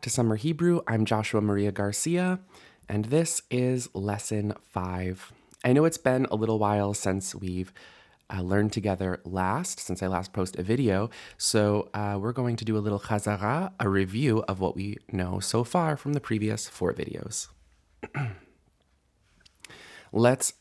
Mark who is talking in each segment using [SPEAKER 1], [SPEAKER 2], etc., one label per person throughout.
[SPEAKER 1] To Summer Hebrew, I'm Joshua Maria Garcia, and this is Lesson 5. I know it's been a little while since we've learned together since I last posted a video, so we're going to do a little chazara, a review of what we know so far from the previous 4 videos. Let's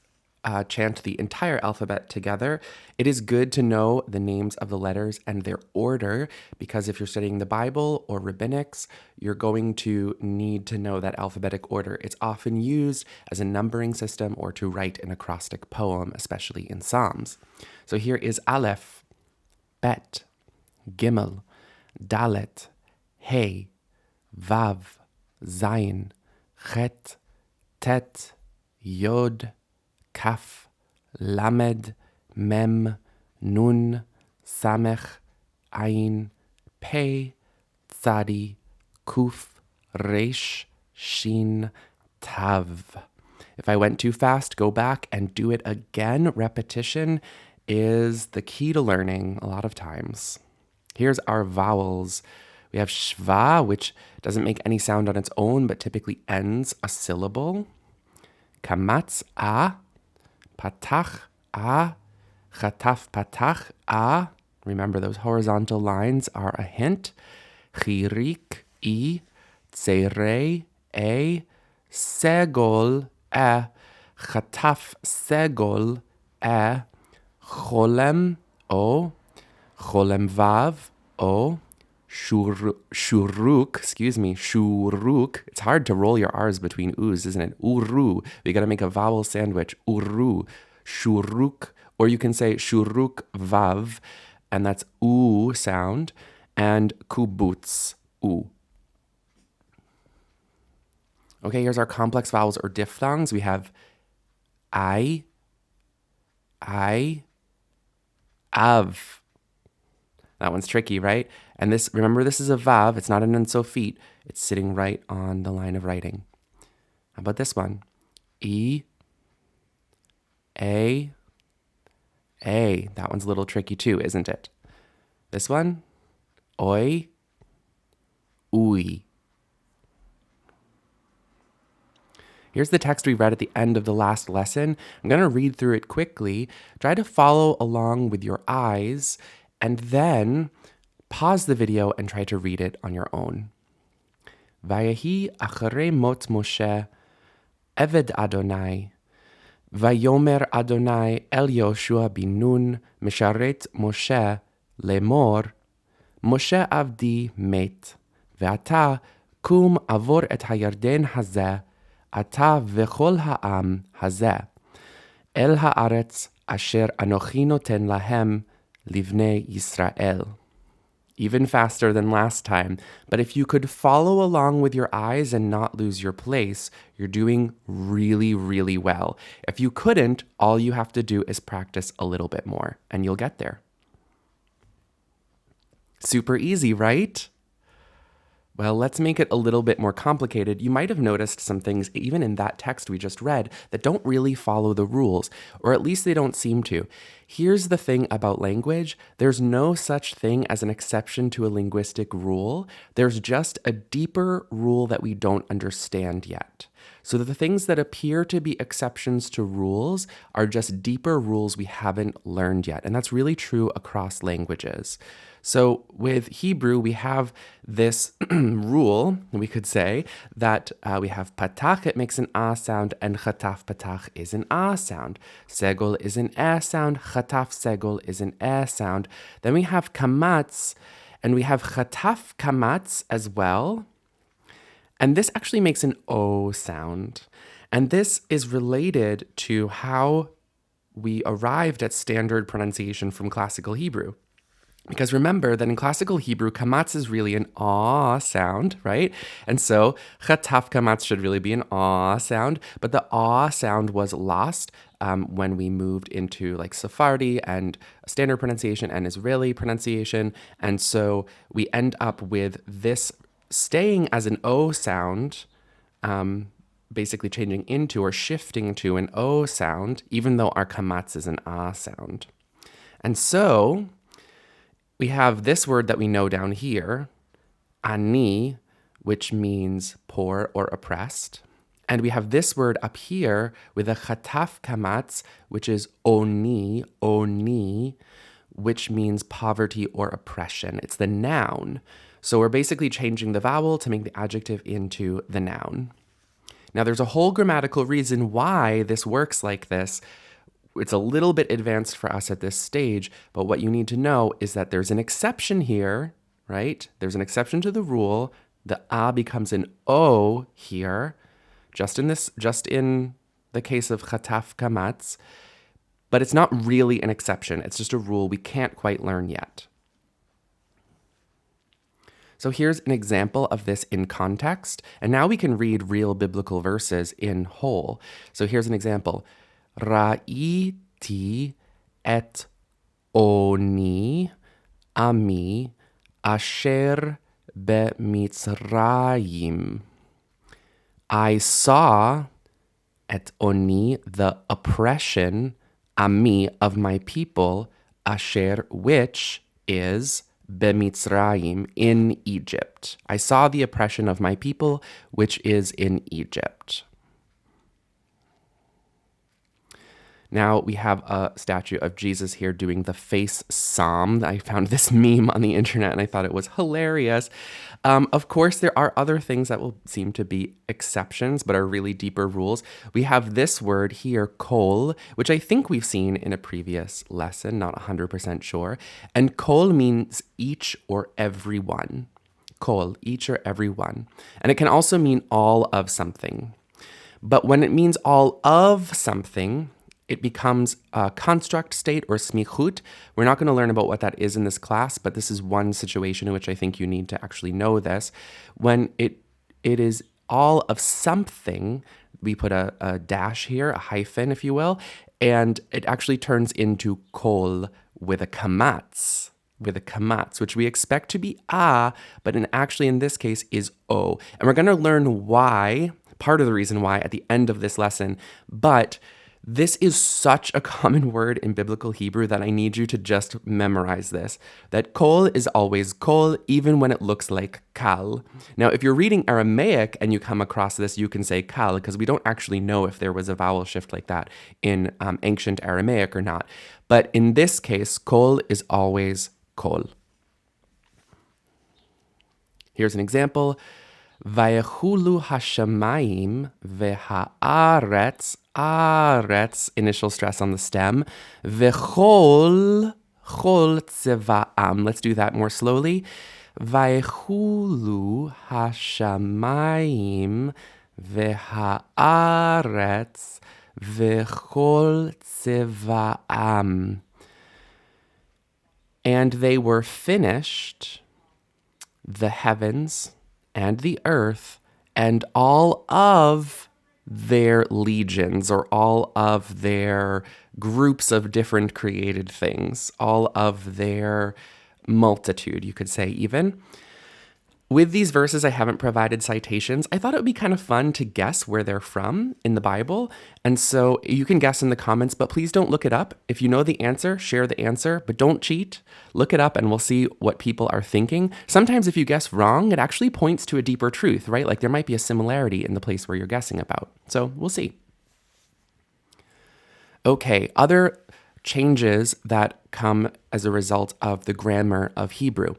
[SPEAKER 1] chant the entire alphabet together. It is good to know the names of the letters and their order because if you're studying the Bible or rabbinics, you're going to need to know that alphabetic order. It's often used as a numbering system or to write an acrostic poem, especially in Psalms. So here is Aleph, Bet, Gimel, Dalet, Hey, Vav, Zayin, Chet, Tet, Yod, Kaf, Lamed, Mem, Nun, Samech, Ayin, Pei, Tzadi, Kuf, Resh, Shin, Tav. If I went too fast, go back and do it again. Repetition is the key to learning a lot of times. Here's our vowels. We have shva, which doesn't make any sound on its own, but typically ends a syllable. Kamat a, patach a, chataf patach a. Remember, those horizontal lines are a hint. Chirik I, tzerei e, segol e, chataf segol e, cholem o, cholem vav o, shuruk, shuruk. It's hard to roll your R's between U's, isn't it? Uru. We got to make a vowel sandwich. Uru, shuruk. Or you can say shuruk vav, and that's U sound. And kubutz, U. Okay, here's our complex vowels or diphthongs. We have I, av. That one's tricky, right? And this, remember, this is a vav. It's not an unsofit. It's sitting right on the line of writing. How about this one? E, A. That one's a little tricky too, isn't it? This one? Oi, ui. Here's the text we read at the end of the last lesson. I'm going to read through it quickly. Try to follow along with your eyes, and then pause the video and try to read it on your own. Vayehi acharei mot Moshe, Eved Adonai. Vayomer Adonai el Yoshua bin Nun, Misharet Moshe, lemor, Moshe avdi met, ve'ata kum avor et hayarden hazeh, ata v'chol ha'am hazeh, el haaretz asher anochi noten lahem livnei Yisrael. Even faster than last time, but if you could follow along with your eyes and not lose your place, you're doing really, really well. If you couldn't, all you have to do is practice a little bit more, and you'll get there. Super easy, right? Well, let's make it a little bit more complicated. You might have noticed some things, even in that text we just read, that don't really follow the rules, or at least they don't seem to. Here's the thing about language. There's no such thing as an exception to a linguistic rule. There's just a deeper rule that we don't understand yet. So the things that appear to be exceptions to rules are just deeper rules we haven't learned yet. And that's really true across languages. So with Hebrew, we have this rule, we could say, that we have patach, it makes an a sound, and chataf patach is an a sound. Segol is an e sound, chataf segol is an e sound. Then we have kamatz, and we have chataf kamatz as well. And this actually makes an O sound. And this is related to how we arrived at standard pronunciation from classical Hebrew. Because remember that in classical Hebrew, kamatz is really an ah sound, right? And so chataf kamatz should really be an ah sound, but the ah sound was lost when we moved into like Sephardi and standard pronunciation and Israeli pronunciation. And so we end up with this staying as an O sound, basically changing into or shifting to an O sound, even though our kamatz is an ah sound. And so we have this word that we know down here, ani, which means poor or oppressed. And we have this word up here with a chataf kamatz, which is oni, which means poverty or oppression. It's the noun. So we're basically changing the vowel to make the adjective into the noun. Now, there's a whole grammatical reason why this works like this. It's a little bit advanced for us at this stage, but what you need to know is that there's an exception here, right? There's an exception to the rule. The a becomes an o here, just in the case of chataf kamatz, but it's not really an exception. It's just a rule we can't quite learn yet. So here's an example of this in context, and now we can read real biblical verses in whole. So here's an example. Ra'iti et oni ami asher be'mitzrayim. I saw et oni, the oppression, ami, of my people, asher, which is be'mitzrayim, in Egypt. I saw the oppression of my people, which is in Egypt. Now we have a statue of Jesus here doing the face psalm. I found this meme on the internet and I thought it was hilarious. Of course, there are other things that will seem to be exceptions, but are really deeper rules. We have this word here, kol, which I think we've seen in a previous lesson, not 100% sure. And kol means each or every one. Kol, each or every one. And it can also mean all of something. But when it means all of something, it becomes a construct state or smichut. We're not going to learn about what that is in this class, but this is one situation in which I think you need to actually know this. When it is all of something, we put a dash here, a hyphen, if you will, and it actually turns into kol with a kamatz, which we expect to be a, but actually in this case is o. And we're going to learn why, part of the reason why, at the end of this lesson, but this is such a common word in biblical Hebrew that I need you to just memorize this, that kol is always kol, even when it looks like kal. Now, if you're reading Aramaic and you come across this, you can say kal, because we don't actually know if there was a vowel shift like that in ancient Aramaic or not. But in this case, kol is always kol. Here's an example. Vayechulu hashamayim vehaaretz, aretz, initial stress on the stem, vechol, chol tzevaam. Let's do that more slowly. Vayechulu hashamayim vehaaretz, vechol tzevaam. And they were finished, the heavens and the earth, and all of their legions, or all of their groups of different created things, all of their multitude, you could say even. With these verses, I haven't provided citations. I thought it would be kind of fun to guess where they're from in the Bible. And so you can guess in the comments, but please don't look it up. If you know the answer, share the answer, but don't cheat. Look it up and we'll see what people are thinking. Sometimes if you guess wrong, it actually points to a deeper truth, right? Like there might be a similarity in the place where you're guessing about. So we'll see. Okay, other changes that come as a result of the grammar of Hebrew.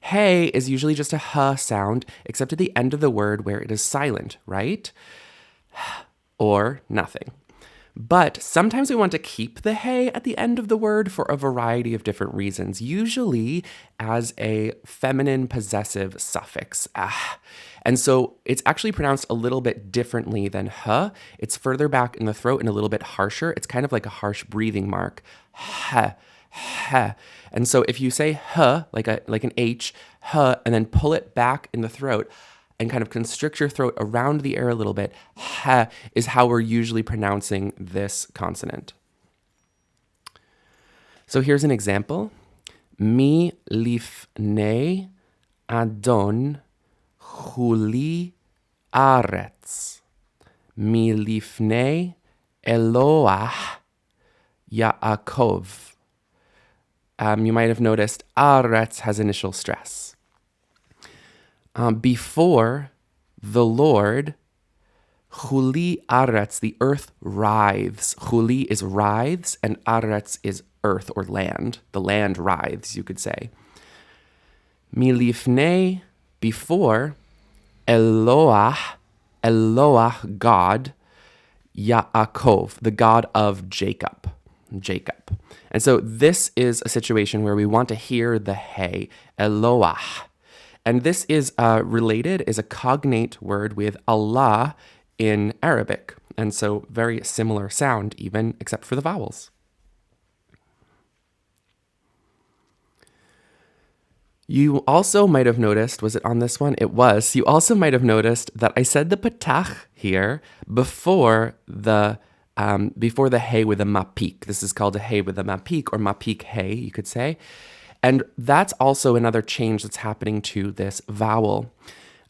[SPEAKER 1] Hey is usually just a h sound, except at the end of the word where it is silent, right? Or nothing. But sometimes we want to keep the hey at the end of the word for a variety of different reasons, usually as a feminine possessive suffix, ah. And so it's actually pronounced a little bit differently than h. It's further back in the throat and a little bit harsher. It's kind of like a harsh breathing mark. H. And so if you say h, like an H, h, and then pull it back in the throat and kind of constrict your throat around the air a little bit, h is how we're usually pronouncing this consonant. So here's an example. Mi lifnei Adon huli aretz. Mi lifnei Eloah Yaakov. You might have noticed aretz has initial stress. Before the Lord, Chuli aretz, the earth writhes. Chuli is writhes, and aretz is earth or land. The land writhes, you could say. Milifnei, before, Eloah, God, Yaakov, the God of Jacob. And so this is a situation where we want to hear the hey, Eloah. And this is is a cognate word with Allah in Arabic. And so very similar sound even, except for the vowels. You also might have noticed, was it on this one? It was. You also might have noticed that I said the patach here before the hey with a mapik. This is called a hey with a mapik, or mapik hey, you could say. And that's also another change that's happening to this vowel.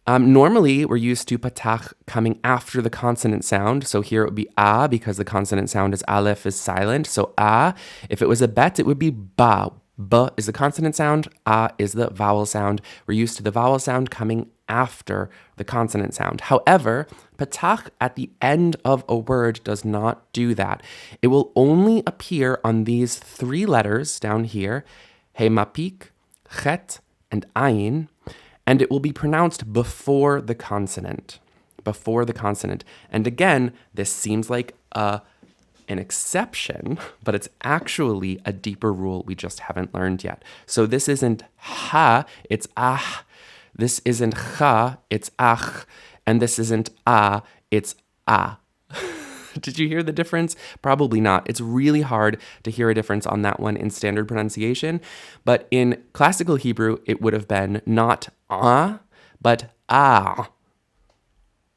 [SPEAKER 1] Normally, we're used to patach coming after the consonant sound. So here it would be a, because the consonant sound is aleph is silent. So a. If it was a bet, it would be ba. B is the consonant sound, a is the vowel sound. We're used to the vowel sound coming after the consonant sound. However, patach at the end of a word does not do that. It will only appear on these three letters down here, he mapik, chet, and ayin, and it will be pronounced before the consonant. And again, this seems like an exception, but it's actually a deeper rule we just haven't learned yet. So this isn't ha, it's ah. This isn't cha, it's ach. And this isn't a, it's a. Did you hear the difference? Probably not. It's really hard to hear a difference on that one in standard pronunciation. But in classical Hebrew, it would have been not but ah.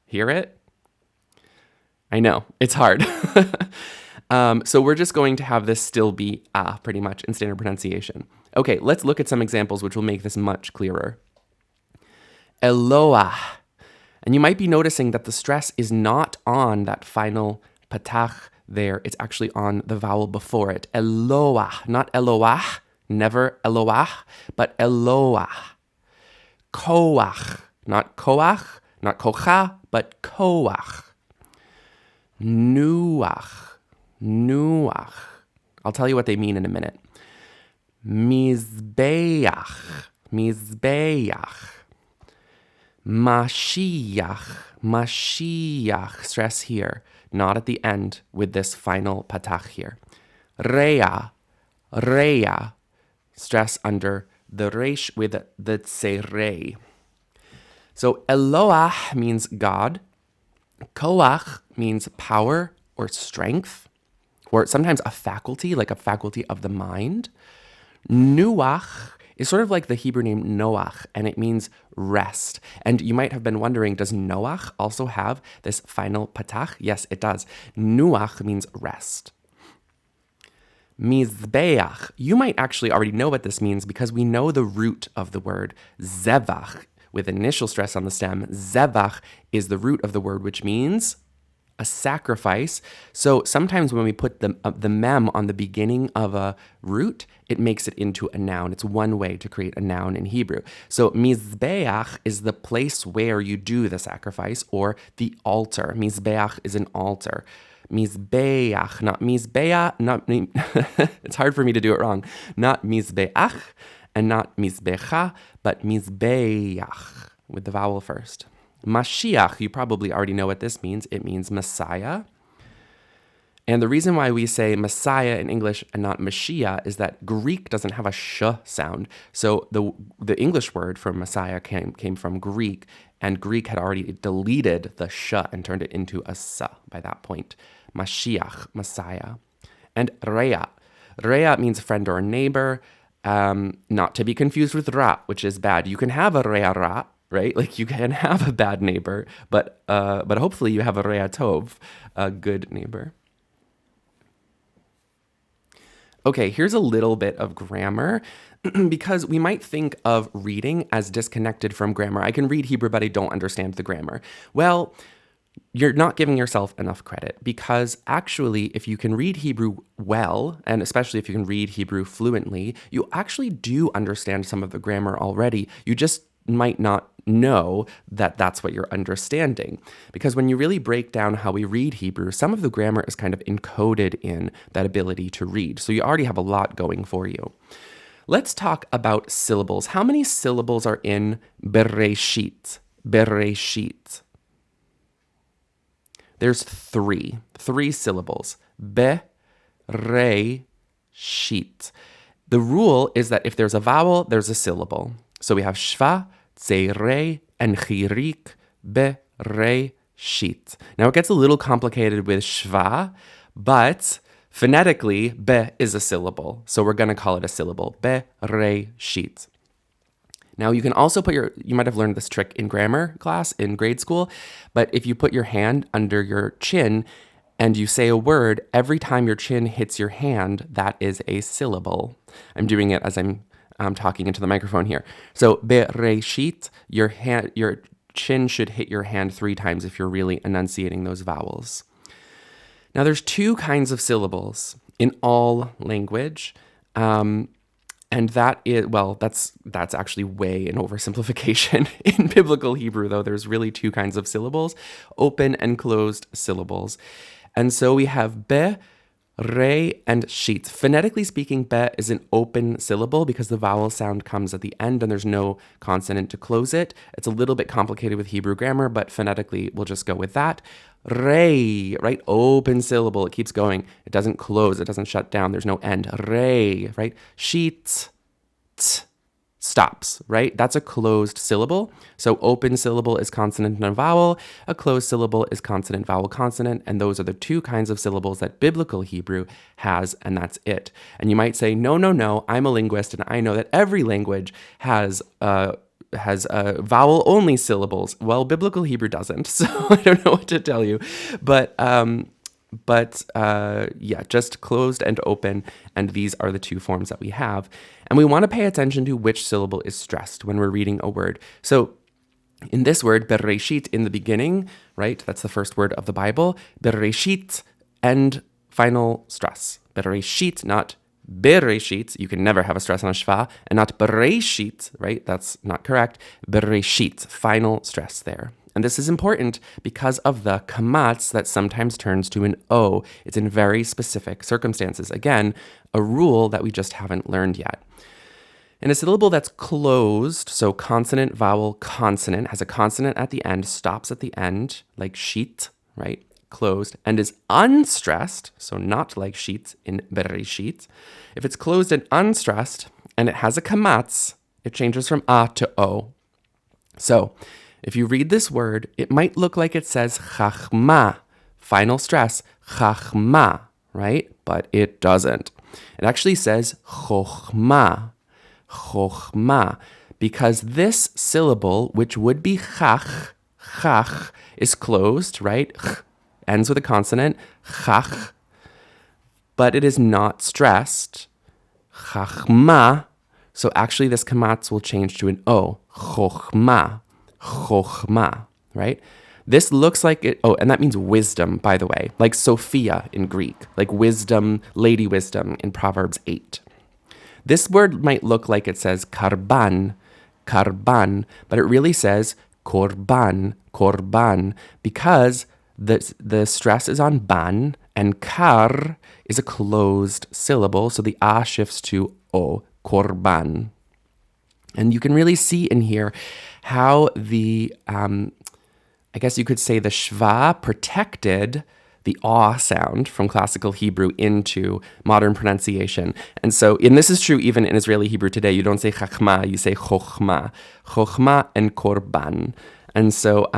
[SPEAKER 1] Hear it? I know, it's hard. So we're just going to have this still be pretty much in standard pronunciation. Okay, let's look at some examples which will make this much clearer. Eloah. And you might be noticing that the stress is not on that final patach there. It's actually on the vowel before it. Eloah, not Eloah, never Eloah, but Eloah. Koach, not koach, not kocha, but koach. Nuach. I'll tell you what they mean in a minute. Mizbeach. Mashiach. Stress here, not at the end with this final patach here. Rea. Stress under the resh with the tzerei. So Eloah means God. Koach means power or strength, or sometimes a faculty, like a faculty of the mind. Nuach is sort of like the Hebrew name Noach, and it means rest. And you might have been wondering, does Noach also have this final patach? Yes, it does. Nuach means rest. Mizbeach. You might actually already know what this means because we know the root of the word zevach. With initial stress on the stem, zevach is the root of the word, which means a sacrifice. So sometimes when we put the mem on the beginning of a root, it makes it into a noun. It's one way to create a noun in Hebrew. So mizbeach is the place where you do the sacrifice, or the altar. Mizbeach is an altar. Mizbeach, not mizbeach, it's hard for me to do it wrong. Not mizbeach and not mizbecha, but mizbeach with the vowel first. Mashiach, you probably already know what this means. It means Messiah. And the reason why we say Messiah in English and not Mashiach is that Greek doesn't have a sh sound. So the English word for Messiah came from Greek, and Greek had already deleted the sh and turned it into a sa by that point. Mashiach, Messiah. And Rea. Rea means friend or neighbor, not to be confused with Ra, which is bad. You can have a Rea Ra, right? Like you can have a bad neighbor, but hopefully you have a Rea Tov, a good neighbor. Okay, here's a little bit of grammar because we might think of reading as disconnected from grammar. I can read Hebrew, but I don't understand the grammar. Well, you're not giving yourself enough credit because actually, if you can read Hebrew well, and especially if you can read Hebrew fluently, you actually do understand some of the grammar already. You just might not know that that's what you're understanding. Because when you really break down how we read Hebrew, some of the grammar is kind of encoded in that ability to read. So you already have a lot going for you. Let's talk about syllables. How many syllables are in Bereshit? Bereshit. There's three syllables. Bereshit. The rule is that if there's a vowel, there's a syllable. So we have shva, tzerei, and chirik, bereshit. Now it gets a little complicated with shva, but phonetically, be is a syllable. So we're going to call it a syllable, bereshit. Now you can also you might have learned this trick in grammar class in grade school, but if you put your hand under your chin and you say a word, every time your chin hits your hand, that is a syllable. I'm doing it as I'm talking into the microphone here. So bereshit, your chin should hit your hand 3 times if you're really enunciating those vowels. Now there's 2 kinds of syllables in all language. And that is, well, that's actually way an oversimplification. In biblical Hebrew, though, there's really 2 kinds of syllables, open and closed syllables. And so we have be, re, and shit. Phonetically speaking, be is an open syllable because the vowel sound comes at the end and there's no consonant to close it. It's a little bit complicated with Hebrew grammar, but phonetically, we'll just go with that. Re, right? Open syllable. It keeps going. It doesn't close. It doesn't shut down. There's no end. Re, right? Sheet, t, stops, right? That's a closed syllable. So open syllable is consonant and a vowel. A closed syllable is consonant, vowel, consonant. And those are the 2 kinds of syllables that biblical Hebrew has, and that's it. And you might say, no, I'm a linguist, and I know that every language has vowel-only syllables. Well, biblical Hebrew doesn't, so I don't know what to tell you. But just closed and open, and these are the 2 forms that we have. And we want to pay attention to which syllable is stressed when we're reading a word. So in this word, bereshit, in the beginning, right? That's the first word of the Bible. Bereshit, and final stress. Bereshit, not bereshit. You can never have a stress on a shva, and not bereshit, right? That's not correct. Bereshit, final stress there. And this is important because of the kamats that sometimes turns to an O. It's in very specific circumstances. Again, a rule that we just haven't learned yet. And a syllable that's closed, so consonant, vowel, consonant, has a consonant at the end, stops at the end, like sheet, right? Closed, and is unstressed, so not like sheet in bereshit. If it's closed and unstressed, and it has a kamatz, it changes from a to o. So, if you read this word, it might look like it says chachma, final stress, chachma, right? But it doesn't. It actually says chochma, chochma, because this syllable, which would be chach, is closed, right? Ch ends with a consonant, chach, but it is not stressed, chachma. So actually this kamatz will change to an O, chochma. Chochma, right? This looks like it, and that means wisdom, by the way, like Sophia in Greek, like wisdom, lady wisdom in Proverbs 8. This word might look like it says karban, but it really says korban, because the stress is on ban, and kar is a closed syllable, so the a shifts to o, korban. And you can really see in here how the, I guess you could say the shva protected the aw sound from classical Hebrew into modern pronunciation. And so, and this is true even in Israeli Hebrew today, you don't say chachma, you say chochma. Chochma and korban. And so,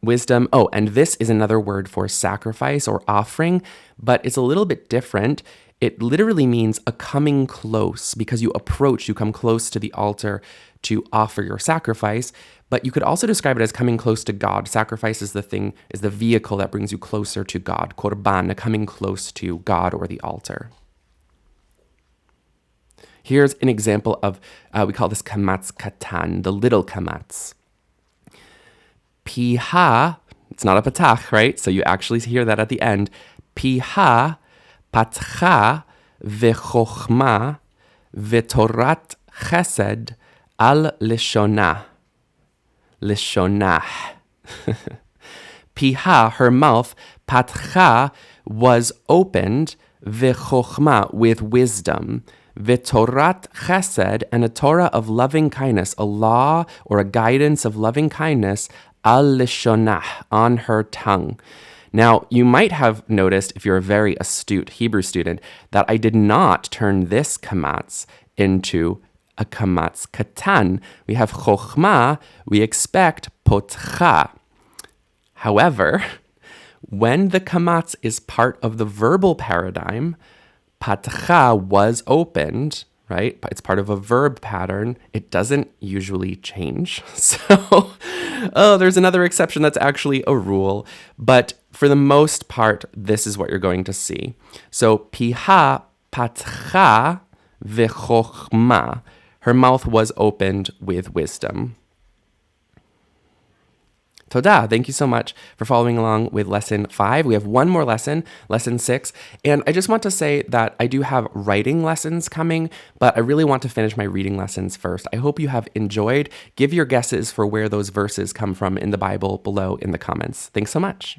[SPEAKER 1] wisdom, and this is another word for sacrifice or offering, but it's a little bit different. It literally means a coming close, because you come close to the altar to offer your sacrifice, but you could also describe it as coming close to God. Sacrifice is the vehicle that brings you closer to God. Korban, coming close to God or the altar. Here's an example of, we call this Kamat Katan, the little kamats. Piha, it's not a patach, right? So you actually hear that at the end. Piha patcha v'chochma v'torat chesed al lishona. lishonah. Piha, her mouth, patcha, was opened, v'chokhmah, with wisdom, v'torat chesed, and a Torah of loving kindness, a law or a guidance of loving kindness, al lishonah, on her tongue. Now, you might have noticed, if you're a very astute Hebrew student, that I did not turn this kamatz into a kamatz katan. We have chokhmah, we expect potcha. However, when the kamatz is part of the verbal paradigm, patcha was opened, right? It's part of a verb pattern. It doesn't usually change. So, there's another exception that's actually a rule. But for the most part, this is what you're going to see. So, piha patcha v'chokhmah. Her mouth was opened with wisdom. Toda, thank you so much for following along with lesson 5. We have one more lesson, lesson 6. And I just want to say that I do have writing lessons coming, but I really want to finish my reading lessons first. I hope you have enjoyed. Give your guesses for where those verses come from in the Bible below in the comments. Thanks so much.